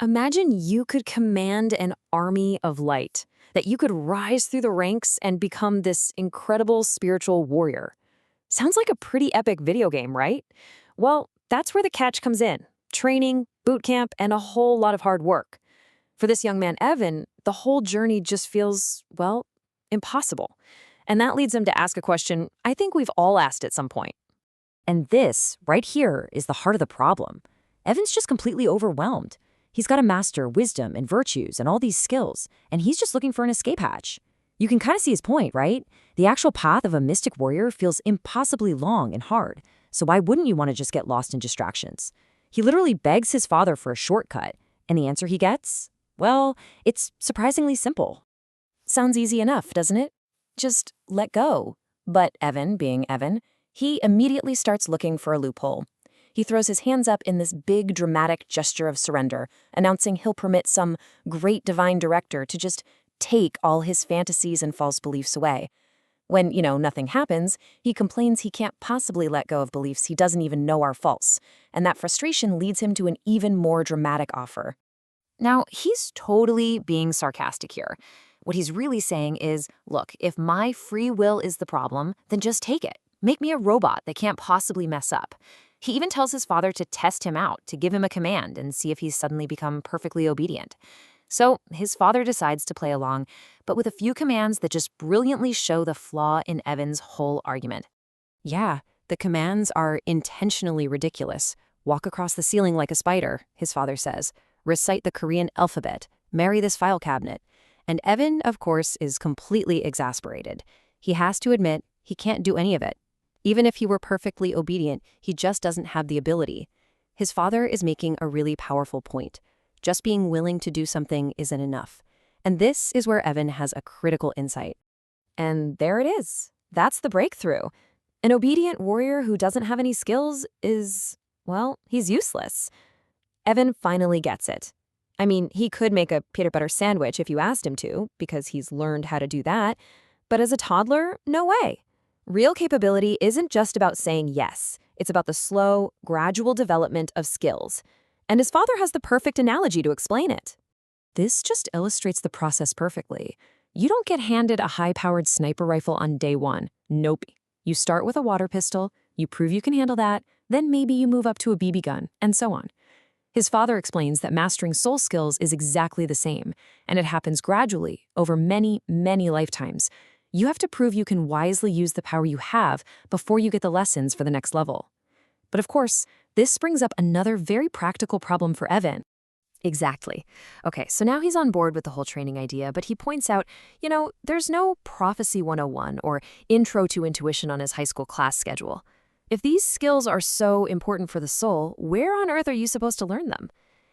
Imagine you could command an army of light, that you could rise through the ranks and become this incredible spiritual warrior. Sounds like a pretty epic video game, right? Well, that's where the catch comes in. Training, boot camp, and a whole lot of hard work. For this young man, Evan, the whole journey just feels, well, impossible. And that leads him to ask a question I think we've all asked at some point. And this, right here, is the heart of the problem. Evan's just completely overwhelmed. He's got to master wisdom and virtues and all these skills, and he's just looking for an escape hatch. You can kind of see his point, right? The actual path of a mystic warrior feels impossibly long and hard, so why wouldn't you want to just get lost in distractions? He literally begs his father for a shortcut, and the answer he gets? Well, it's surprisingly simple. Sounds easy enough, doesn't it? Just let go. But Evan, being Evan, he immediately starts looking for a loophole. He throws his hands up in this big, dramatic gesture of surrender, announcing he'll permit some great divine director to just take all his fantasies and false beliefs away. When, nothing happens, he complains he can't possibly let go of beliefs he doesn't even know are false, and that frustration leads him to an even more dramatic offer. Now, he's totally being sarcastic here. What he's really saying is, look, if my free will is the problem, then just take it. Make me a robot that can't possibly mess up. He even tells his father to test him out, to give him a command and see if he's suddenly become perfectly obedient. So his father decides to play along, but with a few commands that just brilliantly show the flaw in Evan's whole argument. Yeah, the commands are intentionally ridiculous. Walk across the ceiling like a spider, his father says. Recite the Korean alphabet. Marry this file cabinet. And Evan, of course, is completely exasperated. He has to admit he can't do any of it. Even if he were perfectly obedient, he just doesn't have the ability. His father is making a really powerful point. Just being willing to do something isn't enough. And this is where Evan has a critical insight. And there it is. That's the breakthrough. An obedient warrior who doesn't have any skills is, well, he's useless. Evan finally gets it. I mean, he could make a peanut butter sandwich if you asked him to, because he's learned how to do that. But as a toddler, no way. Real capability isn't just about saying yes. It's about the slow, gradual development of skills. And his father has the perfect analogy to explain it. This just illustrates the process perfectly. You don't get handed a high-powered sniper rifle on day one. Nope. You start with a water pistol, you prove you can handle that, then maybe you move up to a BB gun, and so on. His father explains that mastering soul skills is exactly the same, and it happens gradually, over many, many lifetimes. You have to prove you can wisely use the power you have before you get the lessons for the next level. But of course, this brings up another very practical problem for Evan. Exactly. Okay, so now he's on board with the whole training idea, but he points out, there's no Prophecy 101 or Intro to Intuition on his high school class schedule. If these skills are so important for the soul, where on earth are you supposed to learn them?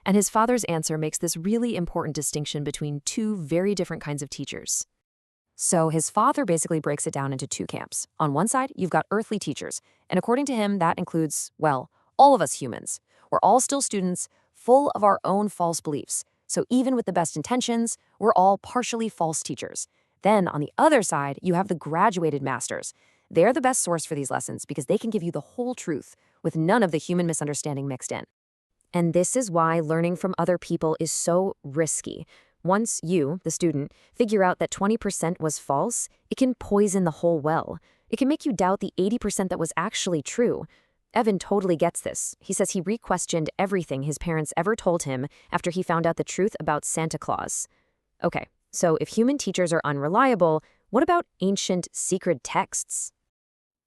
And his father's answer makes this really important distinction between two very different kinds of teachers. So his father basically breaks it down into two camps. On one side, you've got earthly teachers, and according to him, that includes, well, all of us humans. We're all still students, full of our own false beliefs. So even with the best intentions, we're all partially false teachers. Then on the other side, you have the graduated masters. They're the best source for these lessons because they can give you the whole truth with none of the human misunderstanding mixed in. And this is why learning from other people is so risky. Once you, the student, figure out that 20% was false, it can poison the whole well. It can make you doubt the 80% that was actually true. Evan totally gets this. He says he re-questioned everything his parents ever told him after he found out the truth about Santa Claus. Okay, so if human teachers are unreliable, what about ancient secret texts?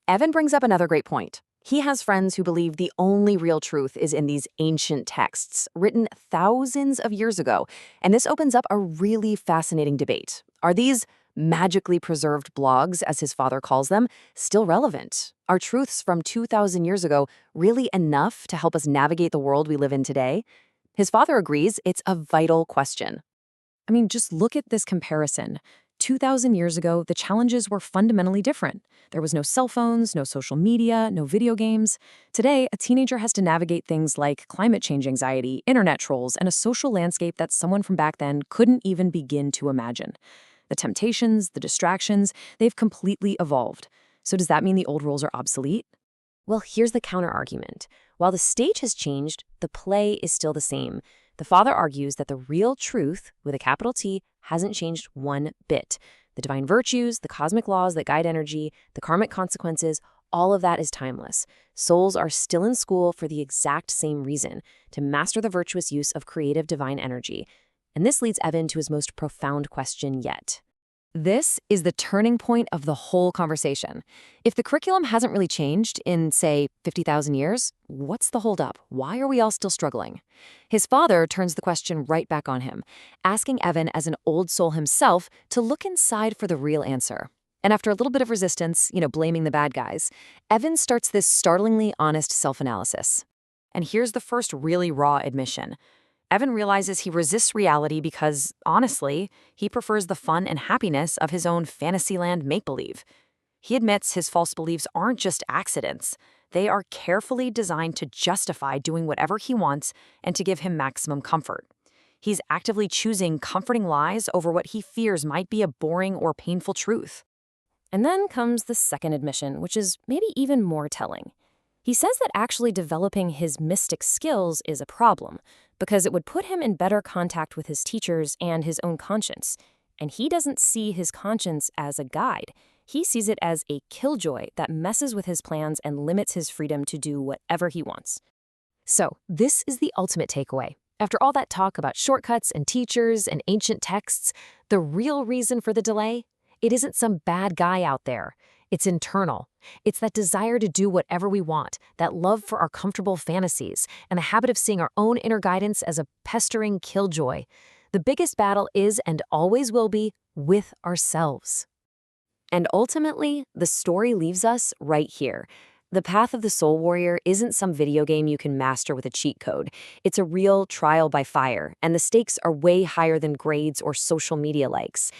Evan brings up another great point. He has friends who believe the only real truth is in these ancient texts, written thousands of years ago, and this opens up a really fascinating debate. Are these magically preserved blogs, as his father calls them, still relevant? Are truths from 2,000 years ago really enough to help us navigate the world we live in today? His father agrees it's a vital question. I mean, just look at this comparison. 2,000 years ago, the challenges were fundamentally different. There was no cell phones, no social media, no video games. Today, a teenager has to navigate things like climate change anxiety, internet trolls, and a social landscape that someone from back then couldn't even begin to imagine. The temptations, the distractions, they've completely evolved. So does that mean the old rules are obsolete? Well, here's the counterargument. While the stage has changed, the play is still the same. The father argues that the real truth, with a capital T, hasn't changed one bit. The divine virtues, the cosmic laws that guide energy, the karmic consequences, all of that is timeless. Souls are still in school for the exact same reason, to master the virtuous use of creative divine energy. And this leads Evan to his most profound question yet. This is the turning point of the whole conversation. If the curriculum hasn't really changed in, say, 50,000 years, what's the holdup? Why are we all still struggling? His father turns the question right back on him, asking Evan as an old soul himself to look inside for the real answer. And after a little bit of resistance, blaming the bad guys, Evan starts this startlingly honest self-analysis. And here's the first really raw admission. Evan realizes he resists reality because, honestly, he prefers the fun and happiness of his own fantasyland make-believe. He admits his false beliefs aren't just accidents. They are carefully designed to justify doing whatever he wants and to give him maximum comfort. He's actively choosing comforting lies over what he fears might be a boring or painful truth. And then comes the second admission, which is maybe even more telling. He says that actually developing his mystic skills is a problem, because it would put him in better contact with his teachers and his own conscience. And he doesn't see his conscience as a guide. He sees it as a killjoy that messes with his plans and limits his freedom to do whatever he wants. So, this is the ultimate takeaway. After all that talk about shortcuts and teachers and ancient texts, the real reason for the delay? It isn't some bad guy out there. It's internal. It's that desire to do whatever we want, that love for our comfortable fantasies, and the habit of seeing our own inner guidance as a pestering killjoy. The biggest battle is and always will be with ourselves. And ultimately, the story leaves us right here. The path of the soul warrior isn't some video game you can master with a cheat code. It's a real trial by fire, and the stakes are way higher than grades or social media likes.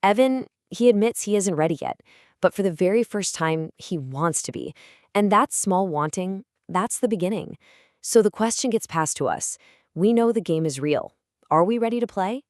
Evan, he admits he isn't ready yet. But for the very first time, he wants to be. And that small wanting, that's the beginning. So the question gets passed to us. We know the game is real. Are we ready to play?